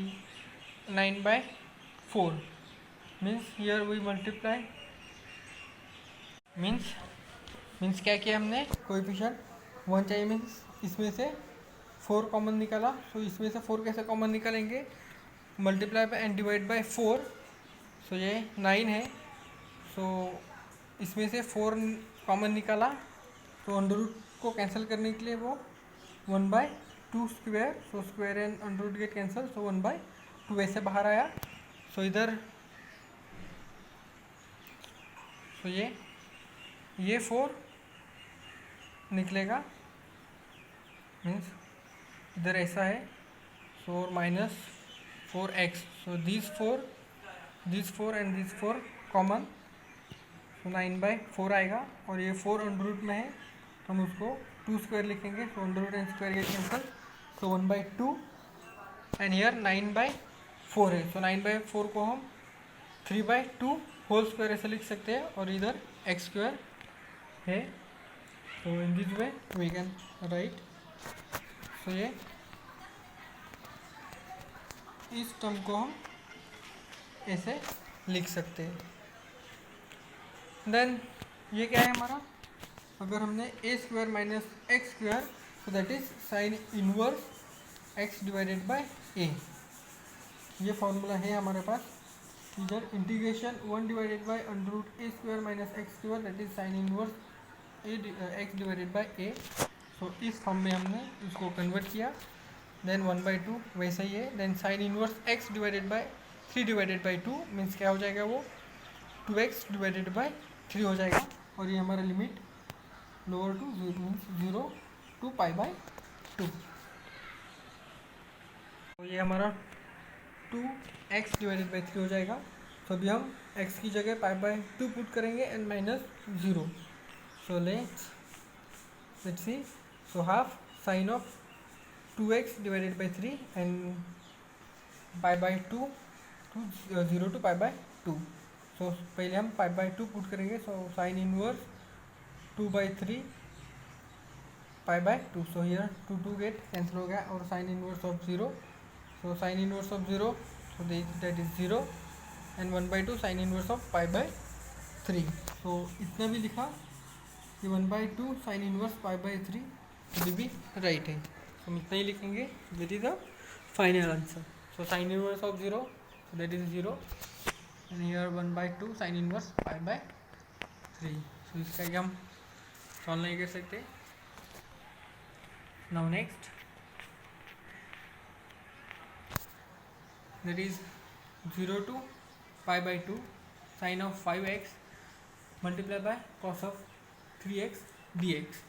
9/4 means here we multiply, means क्या किया हमने, कोएफिशिएंट 1 चाहिए, मीन्स इसमें से 4 कॉमन निकाला। सो इसमें से 4 कैसे कॉमन निकालेंगे, multiply by and divide by 4, सो ये 9 है। सो इसमें से 4 कॉमन निकाला, तो अंडर रूट को कैंसिल करने के लिए वो 1/2 square, so square and under root get cancel, so 1/2 ऐसे बाहर आया। सो इधर तो ये 4 निकलेगा, मीन्स इधर ऐसा है, so minus 4x, so this 4 and this 4 common, so 9/4 आएगा, और ये 4 अंडर रूट में है तो हम उसको 2 स्क्वायर लिखेंगे, so under root and square get cancel, so 1/2, and here 9/4 है, सो 9/4 को हम 3/2 होल स्क्वायर ऐसे लिख सकते हैं, और इधर एक्स स्क्वायर है, तो in this way we can write. So ये इस टर्म को हम ऐसे लिख सकते हैं। देन ये क्या है हमारा, अगर हमने A square minus X square, तो that is sine inverse x divided by A. ये फॉर्मूला है हमारे पास। इधर integration 1 divided by under root A square minus X square, that is sine inverse x divided by A. So इस फॉर्म में हमने इसको कन्वर्ट किया। देन 1/2 वैसे ही है। Then sine inverse x divided by 3 divided by 2 means क्या हो जाएगा, वो 2x डिवाइडेड बाय 3 हो जाएगा। और ये हमारा लिमिट लोअर टू 0 टू π/2। तो ये हमारा 2x डिवाइडेड बाई 3 हो जाएगा। तो अभी हम x की जगह π/2 पुट करेंगे and minus 0। So let's see. So half sine of 2x divided by 3 and π/2 to 0 to π/2। So पहले हम π/2 पुट करेंगे। So sine inverse 2/3 π/2। So here 2 get cancel हो गया, और sine inverse of 0, so sine inverse of 0, so that is 0 and 1/2 sine inverse of π/3। So इतना भी लिखा कि 1/2 साइन इनवर्स π/3, ये भी राइट है। तो हम इतना ही लिखेंगे, that is the final answer. So sine inverse of 0, so that is 0 and here 1/2 sin inverse π/3। so इसका हम सॉल्व नहीं कर सकते। now next that is 0 to π/2 sin of 5x multiply by cos of 3x dx।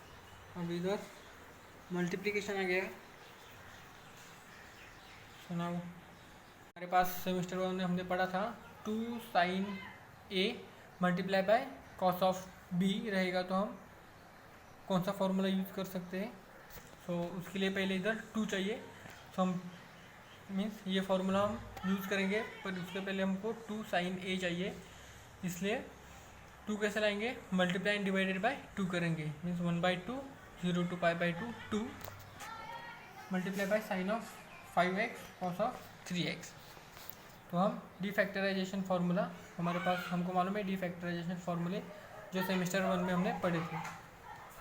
अब इधर मल्टीप्लिकेशन आ गया। so now हमारे पास सेमेस्टर 1 में हमने पढ़ा था 2 sine a multiply by cos of b रहेगा, तो हम कौन सा फॉर्मूला यूज़ कर सकते हैं। सो उसके लिए पहले इधर 2 चाहिए। सो हम मीन्स ये फार्मूला हम यूज़ करेंगे, पर उसके पहले हमको 2 साइन ए चाहिए, इसलिए 2 कैसे लाएंगे, मल्टीप्लाई एंड डिवाइडेड बाय 2 करेंगे। Means 1/2 0 to π/2 2 multiply by sine of 5x cos of 3x। तो हम डीफैक्टराइजेशन फार्मूला हमारे पास, हमको मालूम है डीफैक्टराइजेशन फार्मूले जो सेमेस्टर 1 में हमने पढ़े थे,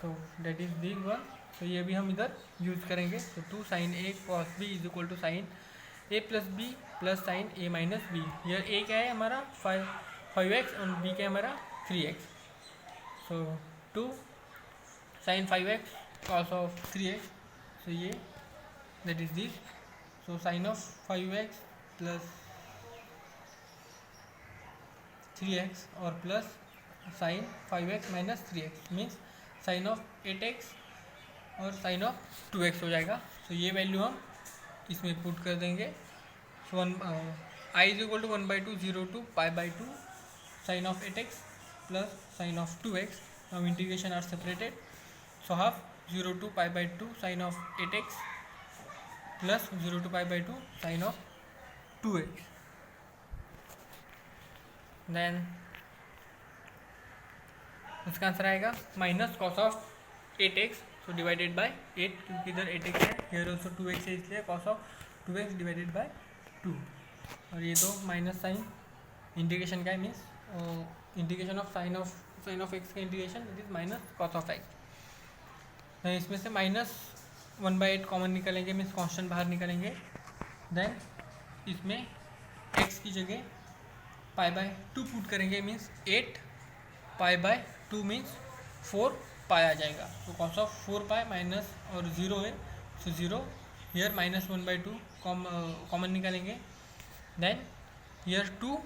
तो डेट इज़ दिस वन। तो ये भी हम इधर यूज़ करेंगे। तो 2 sine a cos b is equal to sine a plus b plus sine a minus b. यह ए क्या है हमारा 5x और बी क्या है हमारा 3x। So 2 sine 5x cos of 3x, so ये that is this. So sine of 5x plus 3x और plus sine 5x minus 3x means sine of 8x और साइन ऑफ 2x हो जाएगा। सो ये वैल्यू हम इसमें पुट कर देंगे। So I is equal to 1/2 0 to π/2 sine of 8x plus sine of 2x। Now integration are separated. So half 0 to π/2 sine of 8x plus 0 to π/2 sine of 2x। Then इसका आंसर आएगा minus cos of 8x, so divided by 8, क्योंकि इधर 8x है, हियर ऑल्सो 2x है, इसलिए cos of 2x divided by 2। और ये तो माइनस साइन इंटीग्रेशन का है, means integration of sine of x का integration, it is minus cos of x। इसमें से माइनस 1/8 कॉमन निकालेंगे, मीन्स कॉन्स्टेंट बाहर निकालेंगे। देन इसमें x की जगह π/2 पुट करेंगे, मीन्स 8 π/2 मीन्स 4 पाई आ जाएगा। तो कॉस ऑफ 4 पाई माइनस और 0 है, सो 0 हियर माइनस 1/2 कॉमन निकालेंगे। Then here 2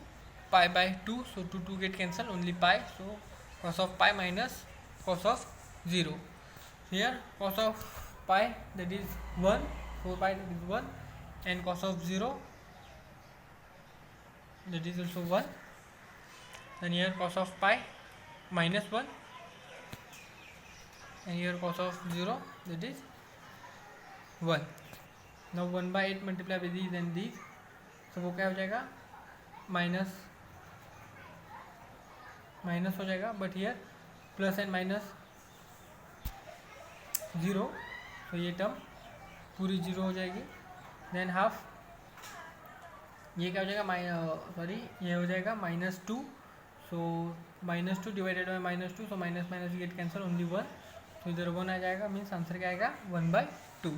π/2, so 2 get cancel, only pi, so cos of pi minus cos of 0। Here cos of pi that is 1, 4 pi that is 1 and cos of 0 that is also 1, then here cos of pi minus 1 and here cos of 0 that is 1. now 1/8 multiply with these and these, so वो क्या हो जाएगा माइनस माइनस हो जाएगा, but here plus and minus zero, तो ये टर्म पूरी ज़ीरो हो जाएगी। देन हाफ, ये क्या हो जाएगा, ये हो जाएगा -2, so -2 divided by -2, so minus minus get cancel, only 1, तो इधर 1 आ जाएगा, मीन्स आंसर क्या आएगा 1/2।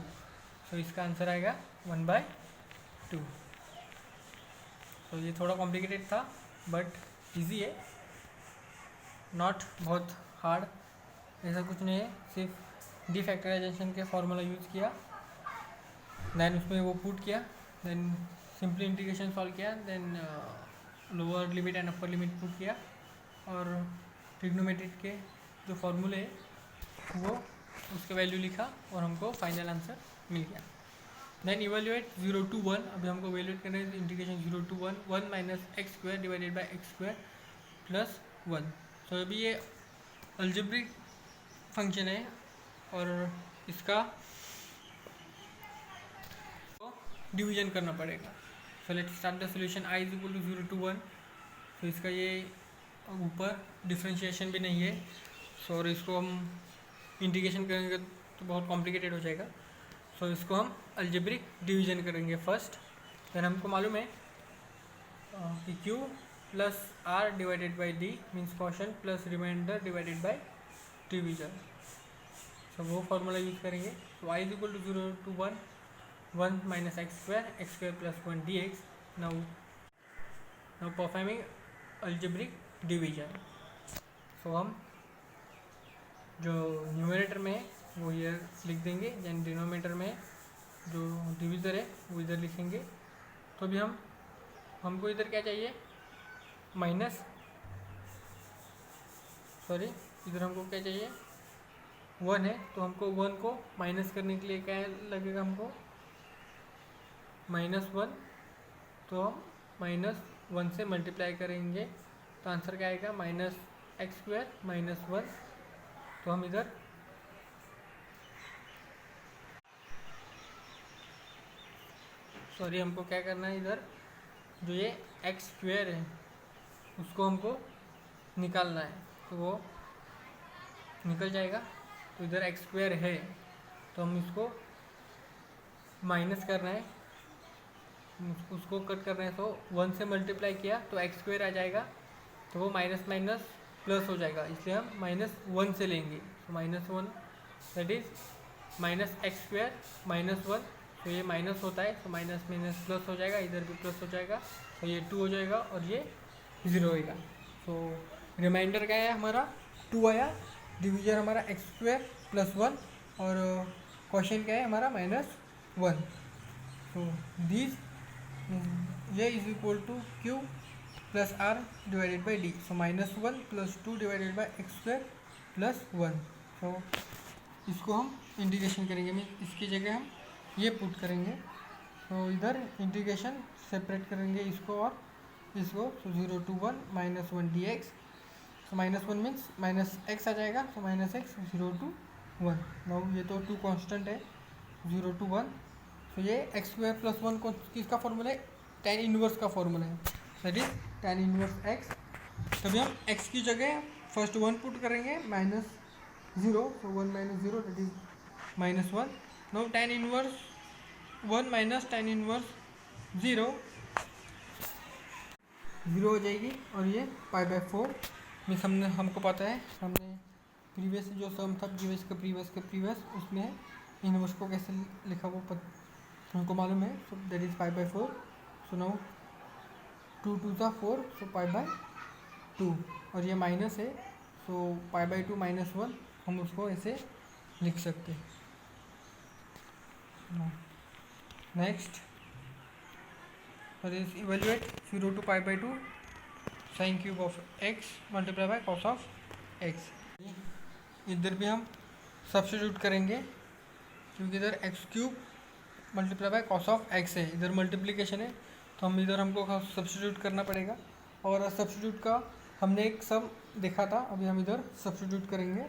सो इसका आंसर आएगा 1/2। तो ये थोड़ा कॉम्प्लिकेटेड था बट इजी है, नॉट बहुत हार्ड, ऐसा कुछ नहीं है, सिर्फ डिफैक्टराइजेशन के फॉर्मूला यूज़ किया, देन उसमें वो पुट किया, देन सिंपली इंटीग्रेशन सॉल्व किया, then lower limit and upper limit put किया, और ट्रिग्नोमेट्रिक के जो फॉर्मूले है वो उसके वैल्यू लिखा और हमको फाइनल आंसर मिल गया। देन इवेल्युएट 0 to 1, अभी हमको इवेल्युएट करना है integration 0 to 1, 1 minus X square divided by x square plus 1। तो अभी ये अलजेब्रिक फंक्शन है और इसका डिवीजन करना पड़ेगा। So let's start the solution. i is equal to 0 to 1, तो इसका ये ऊपर डिफ्रेंशिएशन भी नहीं है, सो और इसको हम इंटीग्रेशन करेंगे तो बहुत कॉम्प्लिकेटेड हो जाएगा, सो इसको हम अलजेब्रिक डिवीजन करेंगे फर्स्ट। देन हमको मालूम है कि q plus r divided by d means quotient plus remainder divided by division, so वो फॉर्मूला यूज़ करेंगे। तो i is equal to 0 to 1, 1 minus X square plus 1 dx। Now performing algebraic division, so हम जो न्यूमरेटर में है वो ये लिख देंगे, देन डिनोमिनेटर में जो डिविज़र है वो इधर लिखेंगे। तो अभी हमको इधर क्या चाहिए, इधर हमको क्या चाहिए 1 है, तो हमको 1 को माइनस करने के लिए क्या लगेगा, हमको -1, तो हम -1 से मल्टीप्लाई करेंगे, तो आंसर क्या आएगा -x² -1। तो हम इधर हमको क्या करना है, इधर जो ये x² है उसको हमको निकालना है, तो वो निकल जाएगा। तो इधर x² है तो हम इसको माइनस करना है, उसको कट करना है, तो 1 से मल्टीप्लाई किया तो x² आ जाएगा, तो वो माइनस माइनस प्लस हो जाएगा, इसलिए हम -1 से लेंगे। तो -1 दैट इज -x² -1, तो ये माइनस होता है, तो माइनस माइनस प्लस हो जाएगा, इधर भी प्लस हो जाएगा, तो ये 2 हो जाएगा और ये 0 होएगा। तो रिमाइंडर क्या है हमारा 2 आया, डिवीजन हमारा x² +1 और क्वेश्चन क्या है हमारा -1। तो दिस ये is equal to q plus r divided by d, so -1 + 2 divided by x² +1। तो इसको हम इंटीग्रेशन करेंगे, मीन इसकी जगह हम ये पुट करेंगे, तो इधर इंटीग्रेशन सेपरेट करेंगे इसको और इसको, तो 0 to 1 -1 dx, तो -1 मीन्स -x आ जाएगा, तो -x 0 to 1। नाउ ये तो 2 कांस्टेंट है, 0 to 1, तो ये x² +1 को किसका फॉर्मूला है, tan इनवर्स का फॉर्मूला है, that is tan inverse x। तभी हम x की जगह फर्स्ट 1 पुट करेंगे -0, तो 1 - 0 that is -1। Now tan inverse 1 minus tan inverse 0 हो जाएगी, और ये π/4 मीन्स हमको पता है, हमने प्रीवियस जो सम था प्रीवियस उसमें इनवर्स को कैसे लिखा वो हमको मालूम है, so that is π/4। So now 2 2 ज़ा 4, सो π/2, और ये माइनस है, सो π/2 -1 हम उसको ऐसे लिख सकते हैं। Next is evaluate 0 to π/2 sin³ of x multiply bye cos of x। इधर भी हम सब्स्टिट्यूट करेंगे क्योंकि इधर x³ multiply by cos of x है, इधर मल्टीप्लिकेशन है, तो हम इधर हमको सब्स्टिट्यूट करना पड़ेगा। और सब्स्टिट्यूट का हमने एक सम देखा था, अभी हम इधर सब्स्टिट्यूट करेंगे,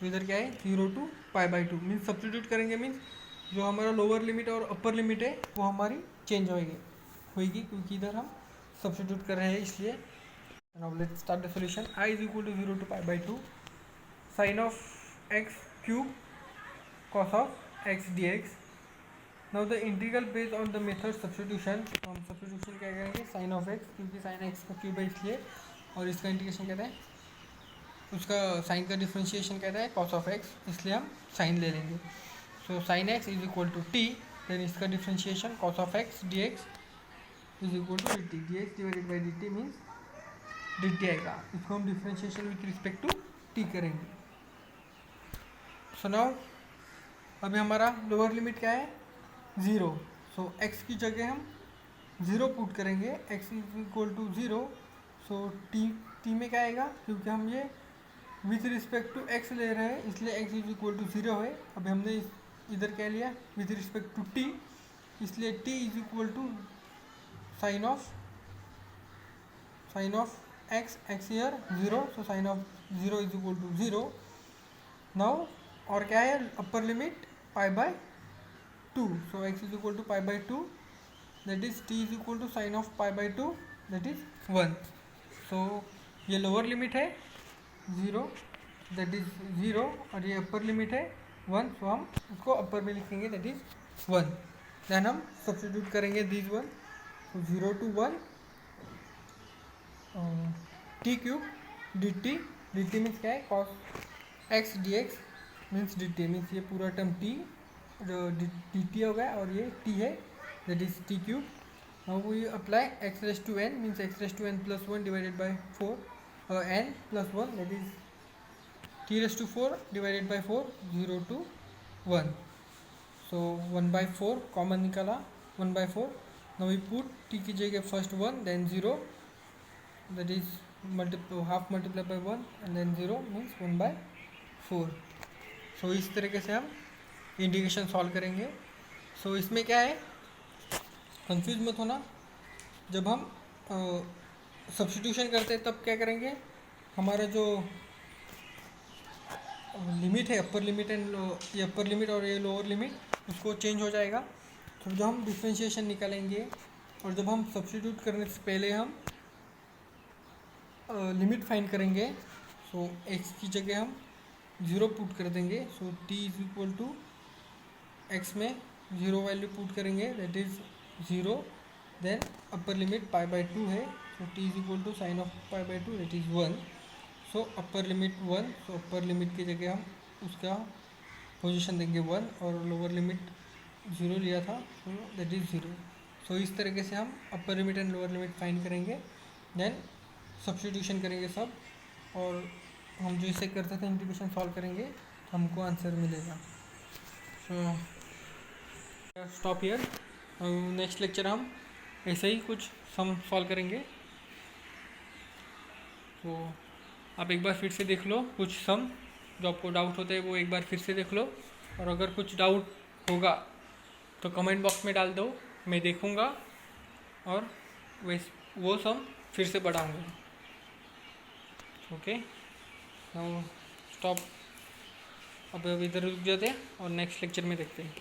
तो इधर क्या है 0 to π/2 मीन्स सब्स्टिट्यूट करेंगे, मीन्स जो हमारा लोअर लिमिट और अपर लिमिट है वो हमारी चेंज होगी क्योंकि इधर हम सब्स्टिट्यूट कर रहे हैं इसलिए। Now let's start the solution. I is equal to 0 to pi by 2 sin of x cube cos of x dx. Now the integral based on the method substitution. तो हम substitution क्या करेंगे, sin of x, क्योंकि sin x का क्यूब है इसलिए, और इसका इंटीग्रेशन कहता है, उसका साइन का डिफ्रेंशिएशन कहता है cos of x, इसलिए हम साइन ले लेंगे. So sin x is equal to t, then इसका differentiation cos of x dx is equal to dt. dx divided by dt means dt आएगा. इसको हम differentiation with respect to t करेंगे. सो नाउ अभी हमारा लोअर लिमिट क्या है, 0. सो x की जगह हम 0 पुट करेंगे. x is equal to 0. So t में क्या आएगा, क्योंकि हम ये विथ रिस्पेक्ट टू x ले रहे हैं इसलिए x इज इक्वल टू 0 है. अभी हमने इधर क्या लिया विथ रिस्पेक्ट टू t, इसलिए t is equal to sine of x here 0. So sine of 0 is equal to 0. Now और क्या है, upper limit pi by 2. So x is equal to pi by 2, that is t is equal to sine of pi by 2, that is 1. So ये लोअर लिमिट है 0, दैट इज 0, और ये अपर लिमिट है 1. सो हम इसको अपर में लिखेंगे, दैट इज 1. देन हम सब्स्टिट्यूट करेंगे this one. So 0 to 1 t cube dt means क्या है, cos x dx means dt means ये पूरा टर्म t dt हो गया, और ये t है, that is t cube. Now we apply x raise to n means x raise to n plus 1 divided by 4 n plus 1, that is t raise to 4 divided by 4, 0 to 1. So 1/4 common निकाला, 1/4. नाउ वी पुट t की जगह first 1 then 0, that is half multiplied by 1 and then 0 means 1/4. सो इस तरीके से हम इंटीग्रेशन सॉल्व करेंगे. सो इसमें क्या है, कंफ्यूज मत होना. जब हम सब्स्टिट्यूशन करते हैं तब क्या करेंगे, हमारा जो लिमिट है अपर लिमिट एंड ये अपर लिमिट और ये लोअर लिमिट उसको चेंज हो जाएगा. तो जब हम डिफ्रेंशिएशन निकालेंगे और जब हम सब्स्टिट्यूट करने से पहले हम लिमिट फाइंड करेंगे. सो x की जगह हम 0 पुट कर देंगे. So t is equal to x में 0 वैल्यू पुट करेंगे, that is 0. Then upper limit pi by 2 है. So t is equal to sine of pi by 2, that is 1. So upper limit 1. So upper limit की जगह हम उसका पोजीशन देंगे 1, और लोअर लिमिट 0 लिया था, सो दैट इज 0. सो इस तरीके से हम upper limit and lower limit find करेंगे. देन सब्स्टिट्यूशन करेंगे सब, और हम जो इसे करते थे इंटीग्रेशन सॉल्व करेंगे तो हमको आंसर मिलेगा. So stop here. Next lecture हम ऐसे ही कुछ सम सॉल्व करेंगे. तो आप एक बार फिर से देख लो कुछ सम, जो आपको डाउट होता है वो एक बार फिर से देख लो, और अगर कुछ डाउट होगा तो कमेंट बॉक्स में डाल दो, मैं देखूँगा और वो सम फिर से बढ़ाऊँगा. Okay, now stop. अब इधर रुक जाते हैं और नेक्स्ट लेक्चर में देखते हैं.